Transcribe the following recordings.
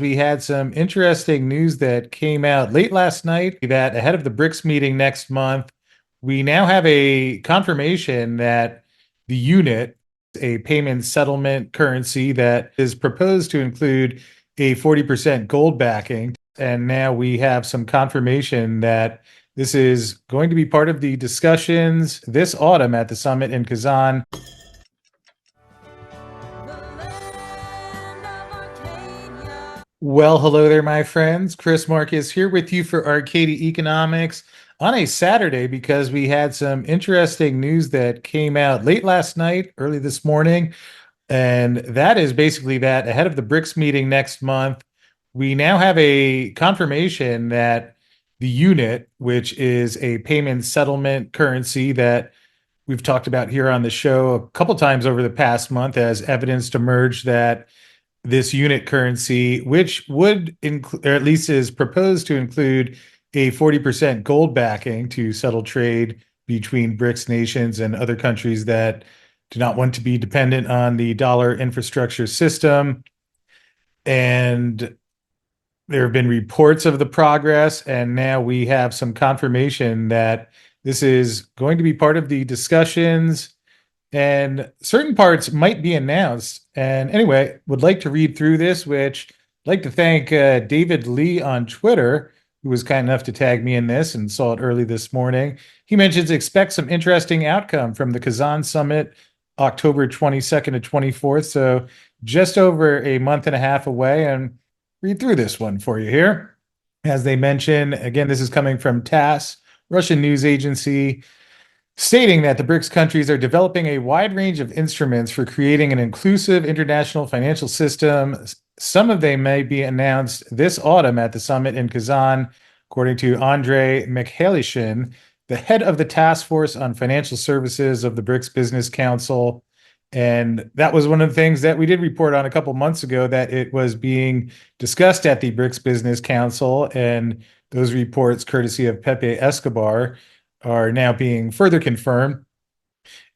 We had some interesting news that came out late last night that ahead of the BRICS meeting next month, we now have a confirmation that the unit, a payment settlement currency that is proposed to include a 40% gold backing. And now we have some confirmation that this is going to be part of the discussions this autumn at the summit in Kazan. Well, hello there, my friends. Chris Marcus here with you for Arcadia Economics on a Saturday because we had some interesting news that came out late last night, early this morning. And that is basically that ahead of the BRICS meeting next month, we now have a confirmation that the unit, which is a payment settlement currency that we've talked about here on the show a couple times over the past month, as evidence emerged that this unit currency, which would include, or at least is proposed to include, a 40% gold backing to settle trade between BRICS nations and other countries that do not want to be dependent on the dollar infrastructure system. And there have been reports of the progress, and now we have some confirmation that this is going to be part of the discussions and certain parts might be announced. And anyway, would like to read through this, which I'd like to thank David Lee on Twitter, who was kind enough to tag me in this and saw it early this morning. He mentions expect some interesting outcome from the Kazan summit, October 22nd to 24th. So just over a month and a half away, and read through this one for you here. As they mention, again, this is coming from TASS, Russian news agency, stating that the BRICS countries are developing a wide range of instruments for creating an inclusive international financial system. Some of them may be announced this autumn at the summit in Kazan, according to Andrei Mikhailishin, the head of the task force on financial services of the BRICS Business Council. And that was one of the things that we did report on a couple months ago, that it was being discussed at the BRICS Business Council. And those reports, courtesy of Pepe Escobar, are now being further confirmed.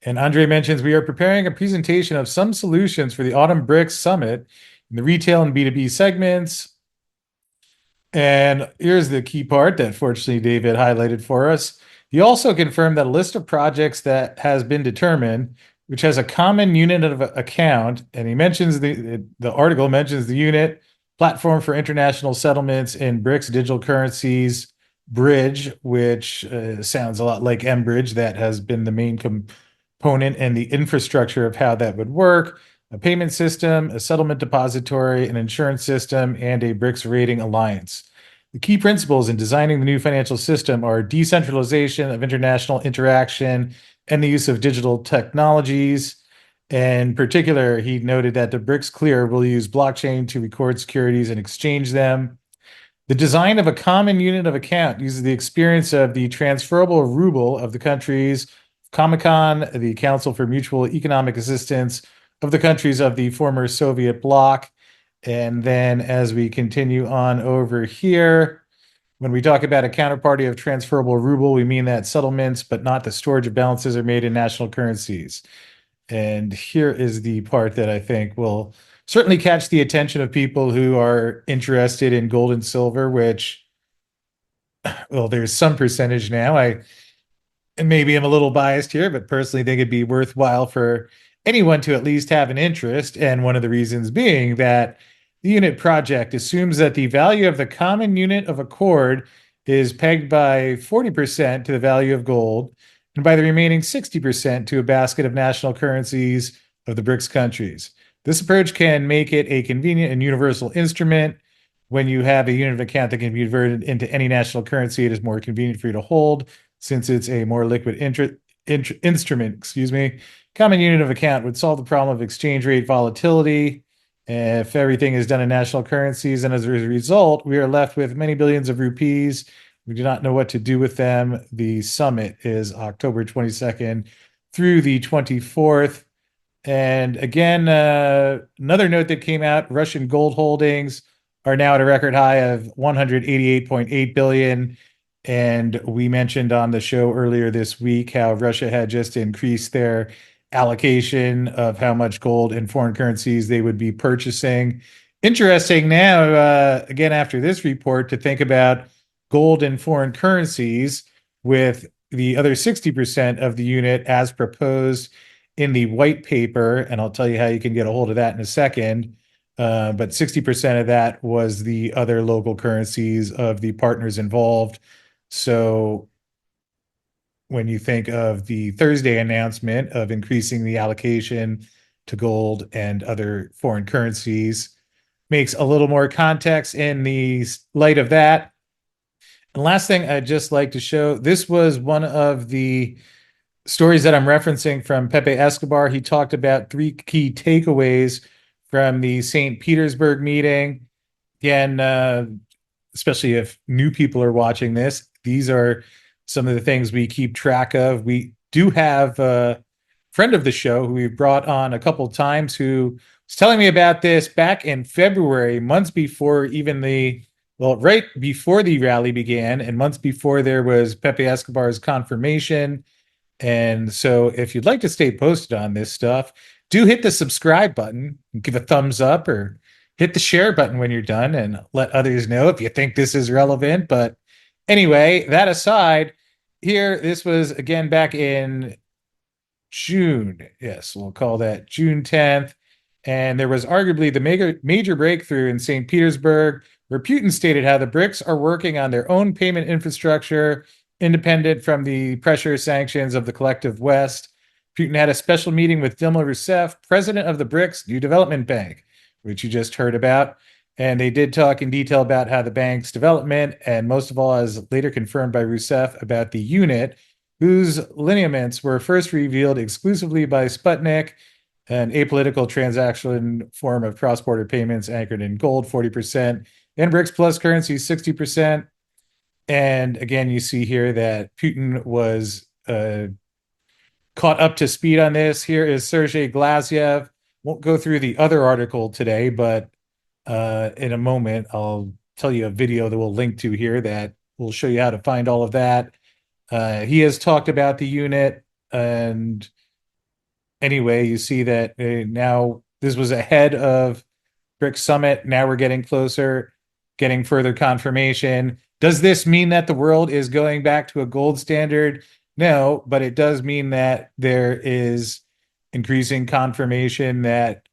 And Andre mentions we are preparing a presentation of some solutions for the Autumn BRICS Summit in the retail and B2B segments. And here's the key part that fortunately David highlighted for us. He also confirmed that a list of projects that has been determined, which has a common unit of account, and he mentions the article mentions the unit platform for international settlements in BRICS digital currencies, Bridge, which sounds a lot like mBridge. That has been the main component and the infrastructure of how that would work. A payment system, a settlement depository, an insurance system, and a BRICS rating alliance. The key principles in designing the new financial system are decentralization of international interaction and the use of digital technologies. In particular, he noted that the BRICS Clear will use blockchain to record securities and exchange them. The design of a common unit of account uses the experience of the transferable ruble of the countries, Comecon, the Council for Mutual Economic Assistance of the countries of the former Soviet bloc. And then as we continue on over here, when we talk about a counterparty of transferable ruble, we mean that settlements, but not the storage of balances, are made in national currencies. And here is the part that I think will certainly catch the attention of people who are interested in gold and silver, which, well, there's some percentage now. And maybe I'm a little biased here, but personally think it'd be worthwhile for anyone to at least have an interest. And one of the reasons being that the unit project assumes that the value of the common unit of accord is pegged by 40% to the value of gold, and by the remaining 60% to a basket of national currencies of the BRICS countries. This approach can make it a convenient and universal instrument. When you have a unit of account that can be converted into any national currency, it is more convenient for you to hold, since it's a more liquid instrument. Common unit of account would solve the problem of exchange rate volatility if everything is done in national currencies. And as a result, we are left with many billions of rupees. We do not know what to do with them. The summit is October 22nd through the 24th. And again, another note that came out, Russian gold holdings are now at a record high of 188.8 billion. And we mentioned on the show earlier this week how Russia had just increased their allocation of how much gold in foreign currencies they would be purchasing Interesting now, again, after this report, to think about gold and foreign currencies with the other 60% of the unit as proposed in the white paper. And I'll tell you how you can get a hold of that in a second. But 60% of that was the other local currencies of the partners involved. So when you think of the Thursday announcement of increasing the allocation to gold and other foreign currencies, makes a little more context in the light of that. And last thing I'd just like to show, this was one of the stories that I'm referencing from Pepe Escobar. He talked about three key takeaways from the St. Petersburg meeting. Again, especially if new people are watching this, these are some of the things we keep track of. We do have a friend of the show who we've brought on a couple of times who was telling me about this back in February, months before even right before the rally began, and months before there was Pepe Escobar's confirmation. And so if you'd like to stay posted on this stuff, do hit the subscribe button, give a thumbs up, or hit the share button when you're done and let others know if you think this is relevant. But anyway, that aside, here, this was again back in June. Yes, we'll call that June 10th. And there was arguably the major breakthrough in St. Petersburg, where Putin stated how the BRICS are working on their own payment infrastructure, independent from the pressure sanctions of the collective West. Putin had a special meeting with Dilma Rousseff, president of the BRICS New Development Bank, which you just heard about. And they did talk in detail about how the bank's development, and most of all, as later confirmed by Rousseff, about the unit, whose lineaments were first revealed exclusively by Sputnik, an apolitical transaction form of cross-border payments anchored in gold, 40%, and BRICS plus currency, 60%. And again, you see here that Putin was caught up to speed on this. Here is Sergei Glaziev. Won't go through the other article today, but in a moment, I'll tell you a video that we'll link to here that will show you how to find all of that. He has talked about the unit, and anyway, you see that now this was ahead of BRICS Summit. Now we're getting closer, getting further confirmation. Does this mean that the world is going back to a gold standard? No, but it does mean that there is increasing confirmation that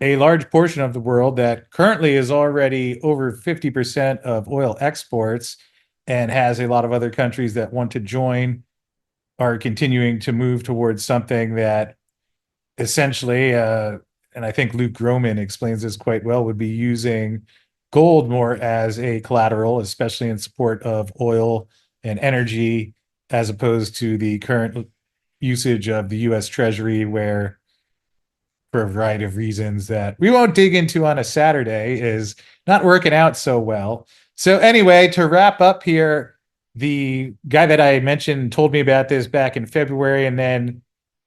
a large portion of the world that currently is already over 50% of oil exports and has a lot of other countries that want to join are continuing to move towards something that essentially, and I think Luke Groman explains this quite well, would be using gold more as a collateral, especially in support of oil and energy, as opposed to the current usage of the US Treasury, where, for a variety of reasons that we won't dig into on a Saturday, is not working out so well. So anyway, to wrap up here, the guy that I mentioned told me about this back in February and then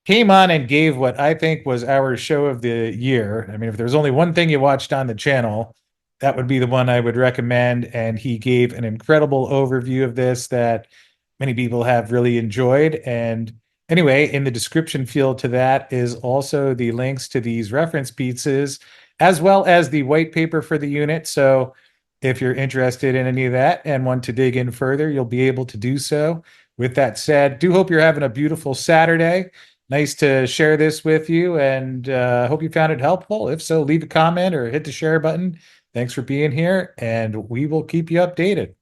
came on and gave what I think was our show of the year. I mean, if there's only one thing you watched on the channel, that would be the one I would recommend. And he gave an incredible overview of this that many people have really enjoyed. And anyway, in the description field to that is also the links to these reference pieces, as well as the white paper for the unit. So if you're interested in any of that and want to dig in further, you'll be able to do so. With that said, do hope you're having a beautiful Saturday. Nice to share this with you, and hope you found it helpful. If so, leave a comment or hit the share button. Thanks for being here, and we will keep you updated.